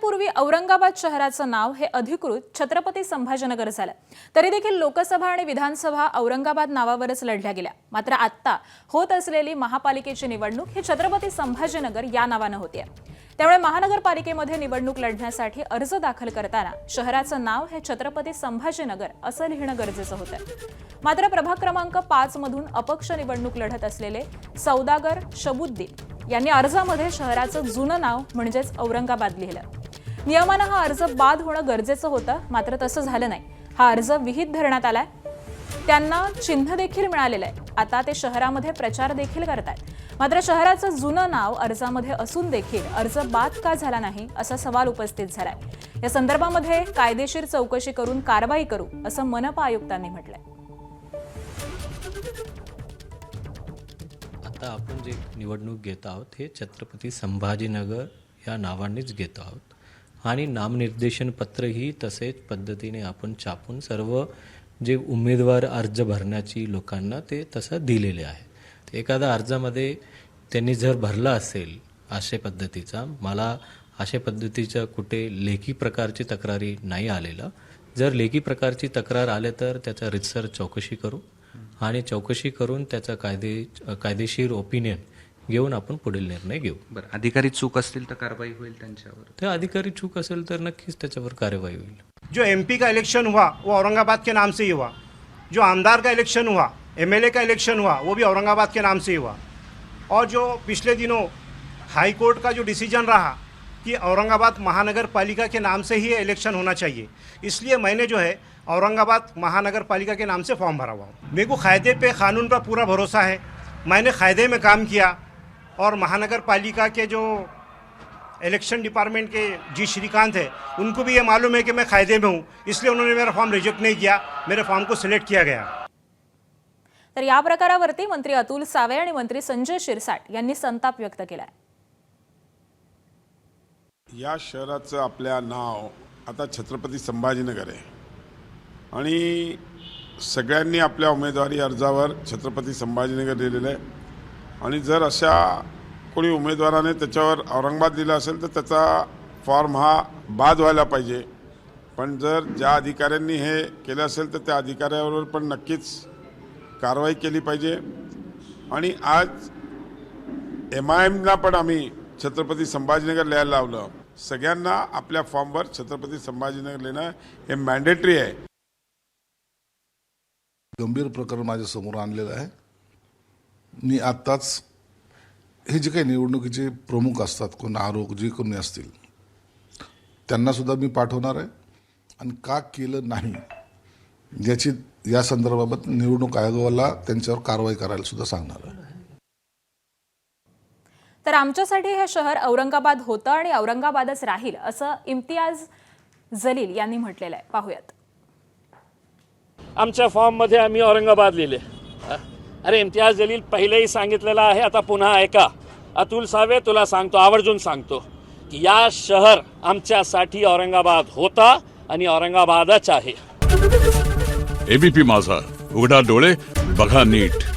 वर्षांपूर्वी औरंगाबाद शहराचं नाव हे अधिकृत छत्रपती संभाजीनगर झालं, तरी देखील लोकसभा आणि विधानसभा औरंगाबाद नावावरच लढल्या गेल्या। मात्र आता होत असलेली महापालिकेची निवडणूक ही छत्रपती संभाजीनगर या नावाने होते। त्यामुळे महानगरपालिकेमध्ये निवडणूक लढण्यासाठी अर्ज दाखल करताना शहराचं नाव हे छत्रपती संभाजीनगर असं लिहिणं गरजेचं होतं। मात्र प्रभाग क्रमांक 5 मधून अपक्ष निवडणूक लढत असलेले सौदागर शबुद्दीन यांनी अर्जामध्ये शहराचं जुनं नाव म्हणजेच औरंगाबाद लिहिलं। नियमानं हा अर्ज बाद होणं गरजेचं होतं, मात्र तसं झालं नाही। हा अर्ज विहित धरण्यात आलाय, त्यांना चिन्ह देखील मिळालेलं आहे। आता ते शहरामध्ये प्रचार देखील करतात। मात्र शहराचं जुनं नाव अर्जामध्ये असून देखील अर्ज बाद का झाला नाही असा सवाल उपस्थित झालाय। या संदर्भामध्ये कायदेशीर चौकशी करून कारवाई करू असं मनपा आयुक्तांनी म्हटलंय। आता आपण जे निवडणूक घेत आहोत हे छत्रपती संभाजीनगर या नावानेच घेत आहोत आणि नामनिर्देशन पत्रही तसेच पद्धतीने आपण छापून सर्व जे उमेदवार अर्ज भरण्याची लोकांना ते तसं दिलेले आहे। एखादा अर्जामध्ये त्यांनी जर भरला असेल अशा पद्धतीचा, मला अशा पद्धतीचं कुठे लेखी प्रकारची तक्रारी नाही आलेलं। जर लेखी प्रकारची तक्रार आले तर त्याचा रितसर चौकशी करू आणि चौकशी करून त्याचा कायदेशीर ओपिनियन घेऊन आपण पुढील निर्णय घेऊ। बरं, अधिकारी चूक असतील तर कारवाई होईल त्यांच्यावर? तर अधिकारी चूक असेल तर नक्कीच त्याच्यावर कारवाई होईल। जो एमपी का इलेक्शन हुआ वो औरंगाबाद के नाम से ही हुआ, जो आमदार का इलेक्शन हुआ, एमएलए का इलेक्शन हुआ वो भी औरंगाबाद के नाम से ही हुआ, और जो पिछले दिनों हाई कोर्ट का जो डिसीजन रहा कि औरंगाबाद महानगर पालिका के नाम से ही इलेक्शन होना चाहिए, इसलिए मैंने जो है औरंगाबाद महानगर पालिका के नाम से फॉर्म भरा हुआ हूँ। मेरे को कायदे पे कानून पर पूरा भरोसा है। मैंने कायदे में काम किया और महानगर पालिका के जो इलेक्शन डिपार्टमेंट के जी श्रीकांत है उनको भी ये मालूम है कि मैं कायदे में हूँ, इसलिए उन्होंने मेरा फॉर्म रिजेक्ट नहीं किया, मेरे फॉर्म को सिलेक्ट किया गया। तर या प्रकारावरती मंत्री अतुल सावे आणि मंत्री संजय शिरसाट यांनी संताप व्यक्त केलाय। या शहराचं आपल्या नाव आता छत्रपती संभाजीनगर आहे आणि सगळ्यांनी आपल्या उमेदवारी अर्जावर छत्रपती संभाजीनगर लिहिलेलं आहे आणि जर अशा कोणी उमेदवाराने त्याच्यावर औरंगाबाद दिला असेल तर त्याचा फॉर्म हा बाद व्हायला पाहिजे। पण जर ज्या अधिकाऱ्यांनी हे केलं असेल तर त्या अधिकाऱ्यावर पण नक्कीच कारवाई केली पाहिजे। आणि आज MIMला पण आम्ही छत्रपती संभाजीनगर लिहायला लावलं। सगळ्यांना आपल्या फॉर्मवर छत्रपती संभाजीनगर लिहिणं हे मॅन्डेटरी आहे। गंभीर प्रकरण माझ्या समोर आणलेलं आहे। मी आत्ताच हे जे काही निवडणुकीचे प्रमुख असतात, कोण आरोप जे कोणी असतील त्यांना सुद्धा मी पाठवणार आहे आणि का केलं नाही याची या संदर्भात निवडणूक आयोगाला त्यांच्यावर कारवाई करायला सुद्धा सांगणार आहे। तर आमच्यासाठी हे शहर औरंगाबाद होतं आणि औरंगाबादच राहील असं इम्तियाज जलील यांनी म्हटलेलं आहे। पाहूयात। आमच्या फॉर्ममध्ये आम्ही औरंगाबाद लिहिले। अरे इम्तियाज जलील पहिलेही सांगितलेलं आहे, आता पुन्हा ऐका। अतुल सावे तुला सांगतो, आवर्जून सांगतो की या शहर आमच्यासाठी औरंगाबाद होता आणि औरंगाबादच आहे। ABP माझा, उघडा डोळे बघा नीट।